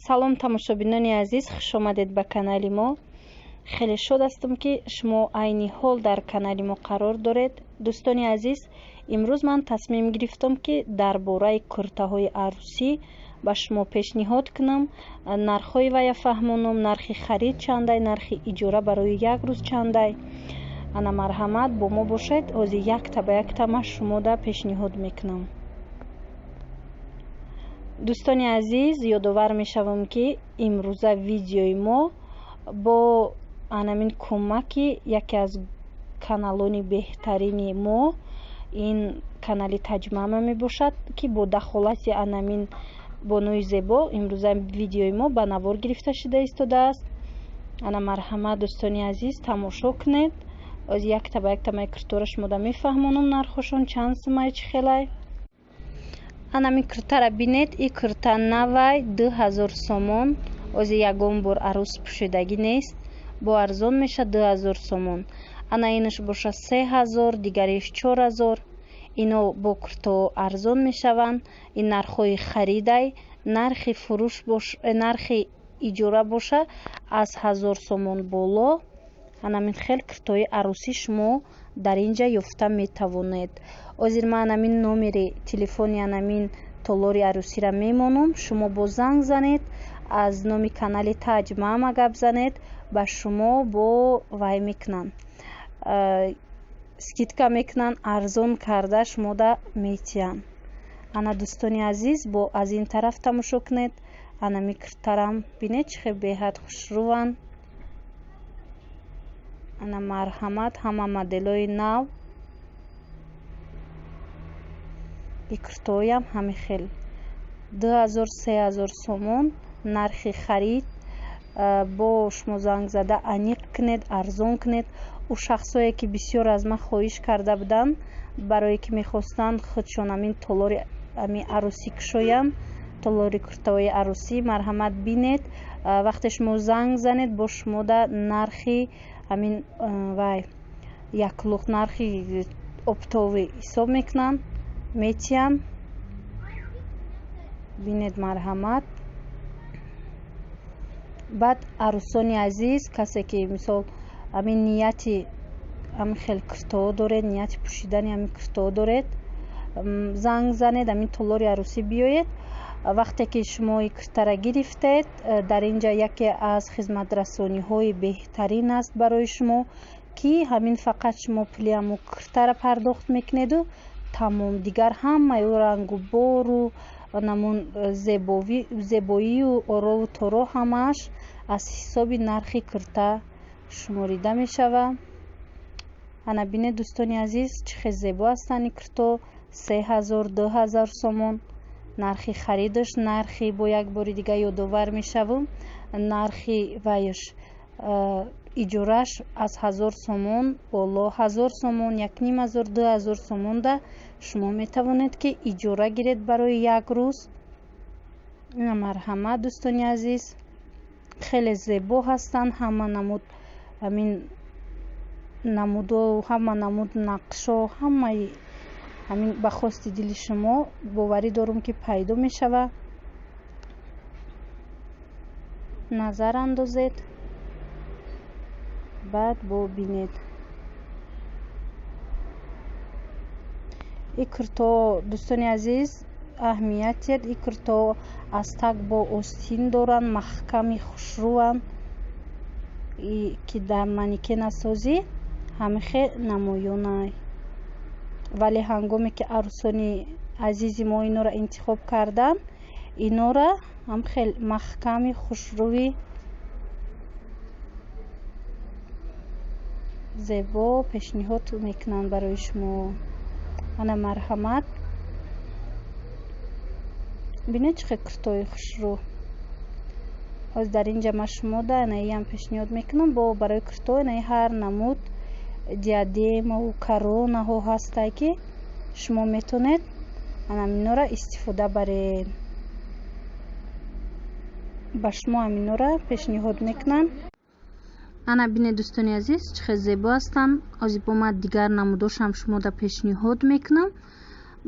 салом тамошобинони азиз, хушомадед ба канали мо. Хеле шод ҳастам ки шумо айни ҳол дар канали мо қарор доред. Дӯстони азиз, имрӯз ман тасмим гирифтам ки дар бораи куртаҳои арӯсӣ ба шумо пешниҳод кунам, нархҳои вая фаҳмонам, нархи харид чандай, нархи иҷора барои як рӯз чандай. ана марҳамат бо мо бошед, ҳозир якта ба якта ман шумода пешниҳод мекунам. дӯстони азиз, ёдовар мешавам ки имрӯза видеои мо бо анамин кӯмаки яке аз каналони беҳтарини мо, ин канали таҷмама мебошад ки бо дахолати анамин бонуи зебо имрӯза видеои мо ба навор гирифта шуда истодааст. ана марҳамат дӯстони азиз, тамошо кунед. оз якта ба якта май куртора шумода мефаҳмонам нархошон чанд сумай чӣ хелай. анамин куртара бинед, ин курта навай 2000 сомон. ози ягон бор арӯс пӯшидагӣ нест, бо арзон меша 2000 сомон. ана инаш боша 3000, дигариш 4000. ино бо курто арзон мешаванд. ин нархҳои харидай, нархи фурӯш нархи иҷора боша аз 1000 сомон боло. анамин хел куртои арӯсӣ шумо дар инҷа ёфта метавонед. ҳозир ман анамин номери телефони анамин толори арӯсиро мемонам. шумо бо занг занед, аз номи канали таҷмама гап занед, ба шумо бо вай мекунанд, скидка мекунанд, арзон карда шумода метиҳанд. ана дӯстони азиз, бо аз ин тараф тамошо кунед. анами куртарам бинед чӣ хел беҳад хушрӯанд. ана марҳамат, ҳама моделҳои нав. и куртоям ҳами хел 2000-3000 сомон нархи харид. бо шумо занг зада аниқ кунед, арзон кунед. ӯ шахсое ки бисёр аз ман хоҳиш карда буданд, барое ки мехостанд худшон амин толори ами арӯсӣ кушоянд, толори куртаҳои арӯсӣ, марҳамат бинед. вақте шумо занг занед, бо шумода нархи амин вай яклуқ нархи оптовӣ ҳисоб мекунанд, метиҳанд. бинед марҳамат. баъд арӯсони азиз, касе ки мисол амин нияти амин хел куртоҳо доред, нияти пӯшидани амин куртоҳо доред, занг занед, амин толори арӯсӣ биёед. вақте ки шумо ин куртара гирифтед, дар инҷа яке аз хизматрасониҳои беҳтарин аст барои шумо, ки ҳамин фақат шумо пули аму куртара пардохт мекунеду тамом. дигар ҳамаи рангу бору намун зебоию орову торо ҳамааш аз ҳисоби нархи курта шуморида мешавад. ана бинед дӯстони азиз, чӣ хел зебо ҳастанд ин курто. 3000-2000 сомон нархи харидаш. нархи бо як бори дига ёдовар мешавам, нархи вайш иҷораш аз 1000 сомон боло, 1000 сомон, 1500-2000 сомонда шумо метавонед ки иҷора гиред барои як рӯз. ина марҳамат дӯстони азиз, хеле зебо ҳастанд. ҳама намуд амин намуду, ҳама намуд нақшо, ҳамаи амин ба хости дили шумо боварӣ дорам ки пайдо мешавад. назар андозед, баъд бо бинед. ин курто дӯстони азиз аҳамиятият, ин курто аз так бо остин доранд, маҳками хушрӯанд, ки дар манекенасозӣ ҳамихел намоёнай. вале ҳангоме ки арӯсони азизи мо инора интихоб карданд, инора ҳамхел маҳками хушрӯи зебо пешниҳод мекунанд барои шумо. ана марҳамат, бинед чӣ хел куртои хушрӯ. ҳоз дар инҷа ма шумода анаиам пешниҳод мекунам. бо барои курто анаи ҳар намуд диадемаву коронаҳо ҳастай ки шумо метонед анаминора истифода баред. ба шумо аминора пешниҳод мекунам. ана бинед дӯстони азиз, чӣ хел зебо ҳастанд. ҳозир бо ман дигар намудошам шумода пешниҳод мекунам.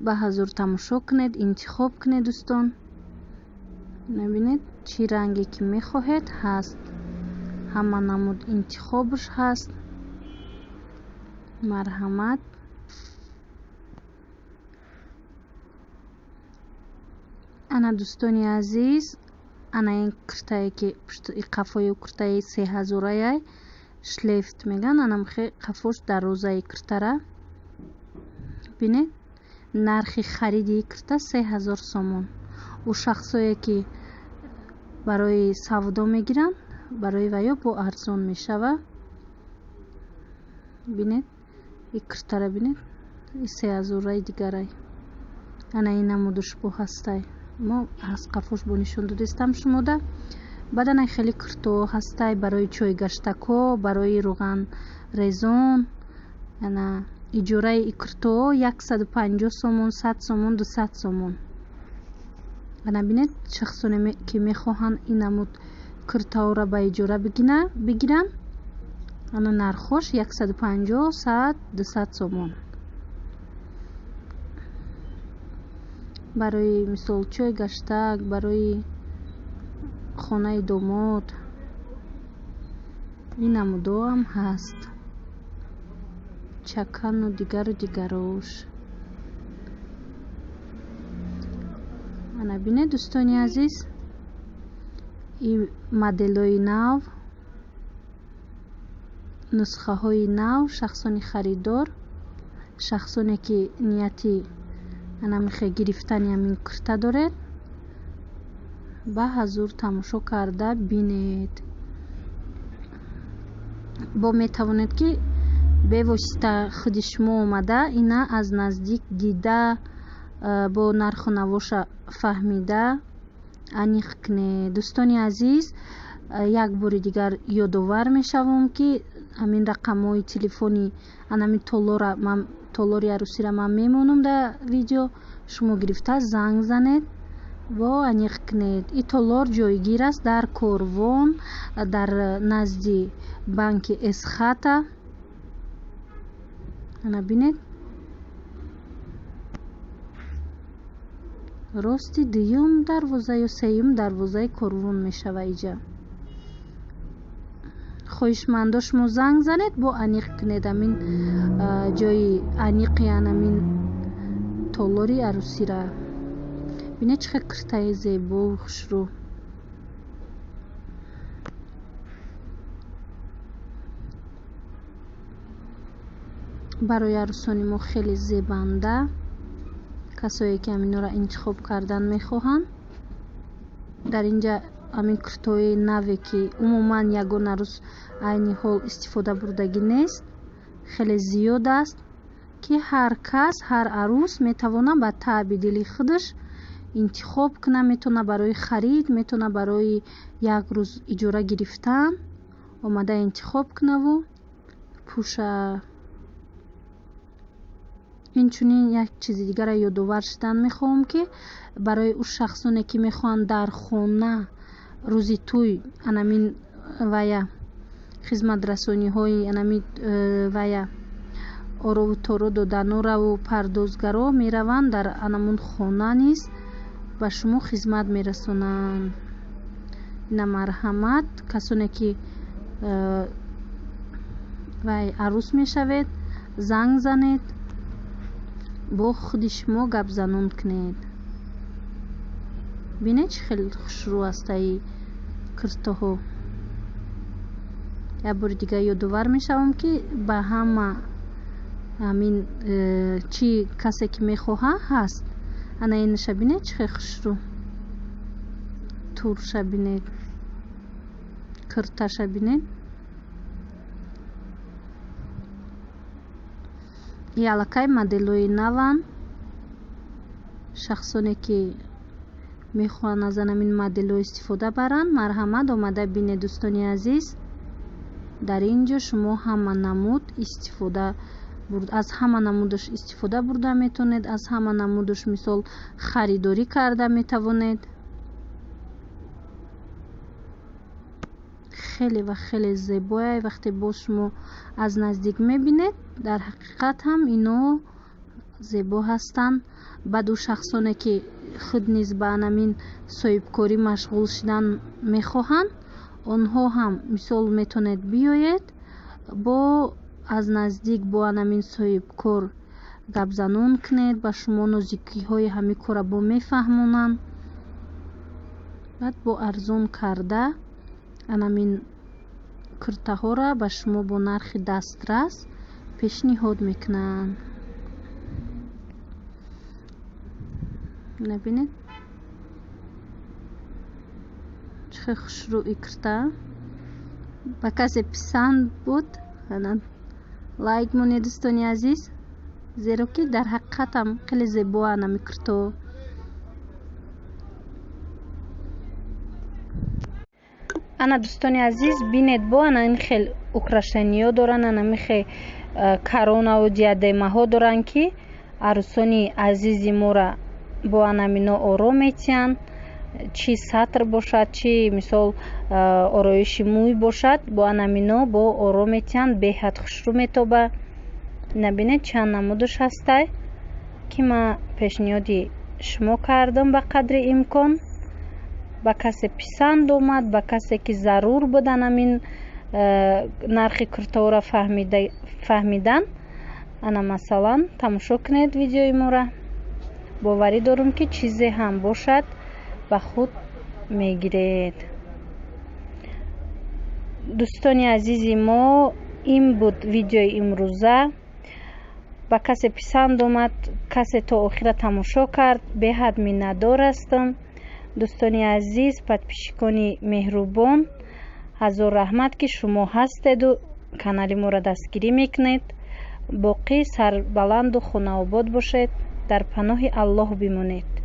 ба ҳазур тамошо кунед, интихоб кунед дӯстон. мебинед чӣ ранге ки мехоҳед ҳаст, ҳама намуд интихобш ҳаст. марҳамат. ана дӯстони азиз, ана ин куртае ки қафои куртаи 3000-ая шлефт меган, ана михе қафош дарозаи куртара. бинед нархи хариди курта 3000 сомон. у шахсое ки барои савдо мегиранд, барои ваё бо арзон мешава. бинед и куртара, бинед и 3000-раи дигарай. ана ин намудуш бо ҳастай мо аз қафош бо нишон додистам шумода. баъд ана хеле куртоо ҳастай барои чойгаштако, барои руған резон. ана иҷораи и куртоо 150 сомон, 100 сомон, 200 сомон. ана бинед шахсоне ки мехоҳанд ин намуд куртаоро ба иҷора бигиранд, ана нархош 150, 100, 200 сомон. барои мисол чойгаштак, барои хонаи домод ин намудоам ҳаст. чакану дигару дигарош. ана бинед дӯстони азиз, ин моделҳои нав, нусхаҳои нав, шахсони харидор, шахсоне ки нияти ана михе гирифтани ҳамин курта доред, ба ҳазур тамошо карда бинед. бо метавонед ки бевосита худи шумо омада ина аз наздик дида, бо нарху навоша фаҳмида аниқ кунед. дӯстони азиз, як бори дигар ёдовар мешавам ки ҳамин рақамҳои телефони анами толори арусира ман мемонам дар видео. шумо гирифта занг занед ва аниқ кунед. и толор ҷойгир аст дар корвон, дар назди банки эсхата. ана бинед рости дуюм дарвоза ё сеюм дарвозаи корвон мешава иҷа. хоҳишмандо шумо занг занед бо аниқ кунед амин ҷои аниқи анамин толори арусира. бинед чӣ қадр куртаи зебо хушрӯ. барои арусони мо хеле зебанда, касое ки аминора интихоб кардан мехоҳанд. дар инҷа амин куртои наве ки умуман ягон арус айни ҳол истифода бурдагӣ нест, хеле зиёд аст ки ҳар кас, ҳар арус метавона ба таъби дили худаш интихоб кунад. метавона барои харид, метавона барои як рӯз иҷора гирифтан омада интихоб кунаву пӯша. инчунин як чизи дигара ёдовар шудан мехоҳам ки барои у шахсоне ки мехоҳанд дар хона рӯзи тӯй анамин вая хизматрасониҳои анамин вая орову торо доданораву пардозгаро мераванд дар анамун хона низ ба шумо хизмат мерасонанд. ина марҳамат. касоне ки вай арус мешавед, занг занед, бо худи шумо гапзанон кунед. бинед чӣ хеле хушрӯ астаи куртаҳо. як бори дигар ёдовар мешавам ки ба ҳама ҳамин чӣ касе ки мехоҳа ҳаст. ана инаша бинед чӣ хеле хушрӯ. турша бинед, курташа бинед. и аллакай моделҳои наванд. шахсоне ки мехоҳанд аз анамин моделҳо истифода баранд, марҳамат, омада бинед. дӯстони азиз, дар ин ҷо шумо ҳама намуд истифода аз ҳама намудаш истифода бурда метавонед. аз ҳама намудаш мисол харидорӣ карда метавонед. хеле ва хеле зебояй. вақте бо шумо аз наздик мебинед, дар ҳақиқат ҳам ино зебо ҳастанд. баъду шахсоне ки худ низ ба анамин соҳибкорӣ машғул шудан мехоҳанд, онҳо ҳам мисол метавонед биёед бо аз наздик бо анамин соҳибкор гапзанон кунед, ба шумо нозикиҳои ҳамин кора бо мефаҳмонанд. баъд бо арзон карда анамин куртаҳоро ба шумо бо нархи дастрас пешниҳод мекунанд. набинед чӣ хел хушрӯӣ курта. ба касе писанд буд лайк монед дӯстони азиз, зеро ки дар ҳақиқатам хеле зебо анами курто. ана дӯстони азиз бинед бо анамин хел украшаниё доранд, анамин хел каронаву диадемаҳо доранд ки арӯсони азизи мора бо анамино ором метиҳанд. чӣ сатр бошад, чӣ мисол ороиши мӯй бошад, бо анамино бо ором метиҳанд, беҳад хушрӯ метоба. набинед чанд намудаш ҳастай ки ман пешниҳоди шумо кардам ба қадри имкон. ба касе писанд омад, ба касе ки зарур буд анамин нархи куртаҳоро фаҳмидан, ана масалан тамошо кунед видеои мора. боварӣ дорам ки чизе ҳам бошад ба худ мегиред. дӯстони азизи мо, ин буд видеои имрӯза. ба касе писанд омад, касе то охира тамошо кард, беҳад миннатдор ҳастам. дӯстони азиз, подписчикони меҳрубон, ҳазор раҳмат ки шумо ҳастеду канали моро дастгирӣ мекунед. боқӣ сарбаланду хонаобод бошед. дар паноҳи аллоҳ бимонед.